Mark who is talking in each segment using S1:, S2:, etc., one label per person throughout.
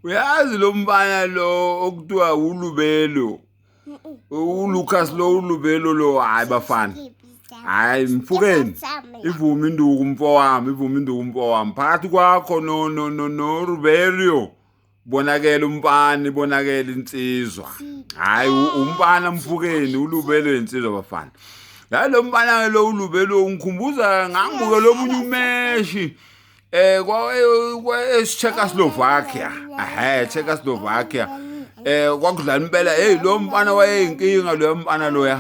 S1: Uyazi lo mbana lo okuthiwa uLubelo. uLucas lo uLubelo lo hayi bafana. Hayi Mfukeni. Ivuma induku mfowami. Phakathi kwakho no Ruberio. Bonakela umpani, bonakela insizwa. Hayi umpana Mfukeni, uLubelo insizwa bafana. La lo mpana lo uLubelo ungikhumbuza ngangibuke lo munye umeshi. Czechoslovakia. Czechoslovakia. Kwakudlala impela lo mfana wayeyinkinga lo mfana loya.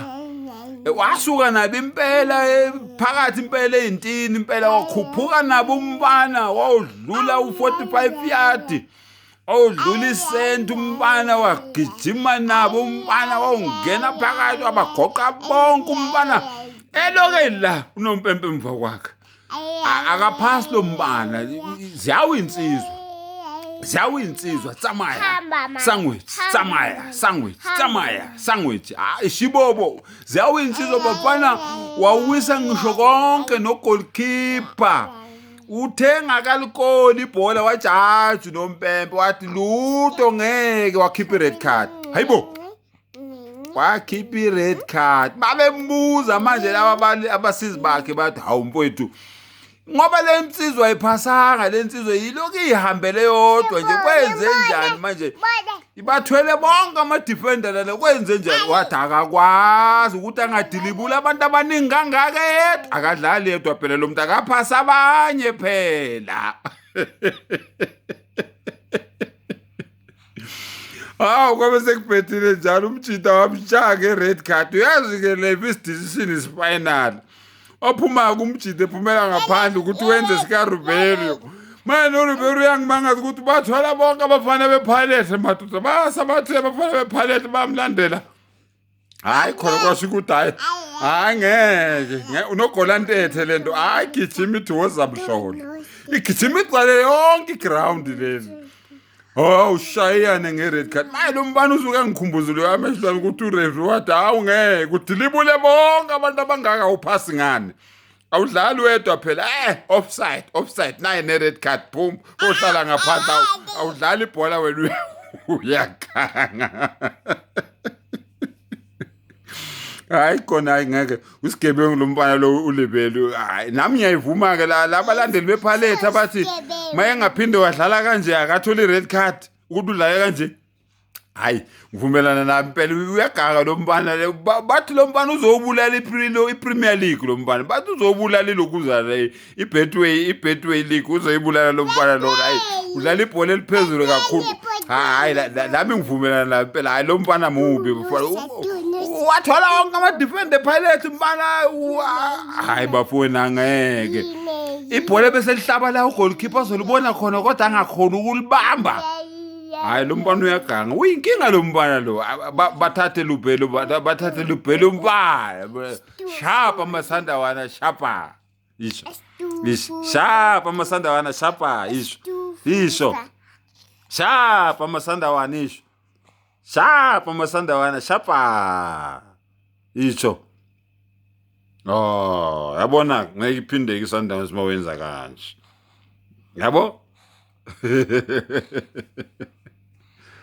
S1: Wasuka nabo impela phakathi impela ezintini impela wakhuphuka nabo umfana wawudlula u45 yard. Awudlula isent umfana wagijima nabo umfana wawungena phakathi wabagoqa bonke umfana elokela unompempe emva kwakhe. Akaphasi lo mbana ziyawu insizwa tsamaya sandwich shibobo ziyawu insizwa bafana wawisa ngisho konke no goalkeeper uthenga kalikoli ibhola wajaji nompempe wathi lutho ngeke wakhipha red card hayibo wakhipha red card babembuza manje laba abasizi bakhe bathi hawu mfowethu ngoba le nsizwa ayiphasanga le nsizwa yiloku ihambele yodwa nje kwenze njani manje ibathwele bonke ama defender la kwenze njani wathi akakwazi ukuthi angadilibula abantu abaningi kangaka yedwa akadlali yedwa phela lo muntu akaphasa abanye phela kwabe sekuphethile njalo umjita wamshaka red card uyazi ke Levis decision is final ophuma kumjita ephumela ngaphandle ukuthi wenze sika Ruberio manje uRuberio uyangimangaza ukuthi bathwala bonke abafana bePilate madoda basabathe abafana bePilate bamlandela hayi khona kwasho ukuthi hayi ngeke unogolantethe lento hayi gijima ithi wozamhlolo igijima igcwele yonke iground leli ushayane ngered card maye lo mbani usuke ngikhumbuzile yamehlwana ukuthi ureferee wathi hawu ngeke udilibule bonke abantu abangaka uphasi ngane awudlali wedwa phela offside naye ne-red card boom ohlala ngaphandle awudlali ibhola wena uyakhanga hayi khona hayi ngeke usigebengu lo mfana lo uLebelo hayi nami ngiyayivuma ke labalandeli bePilate abathi maye ngaphinde wadlala kanje akathola i-red card ukuthi udlale kanje hayi ngivumelana nami impela uyagaka lo mfana bathi lo mfana uzobulala iPremier League lo mfana bathi uzobulala lokuzala iBetway League uzoyibulala lo mfana lo hayi udlala ibhola eliphezulu kakhulu hayi nami ngivumelana nawe impela hayi lo mfana mubi wathola wonke ama defender Pilate mfana hayi bafowena ngeke ibhola bese lihlaba la ugoalkeeper azolibona khona kodwa angakhona ukulibamba hayi lo mfana uyaganga uyinkinga lo mfana lo bathathe Lubelo mfana sharp amasandawana sharpa isho sharp amasandawana sharpa isho sharp amasandawana isho sharp amasandawana sharpa isho yabona ngeke iphinde iSundowns mawenza kanje yabo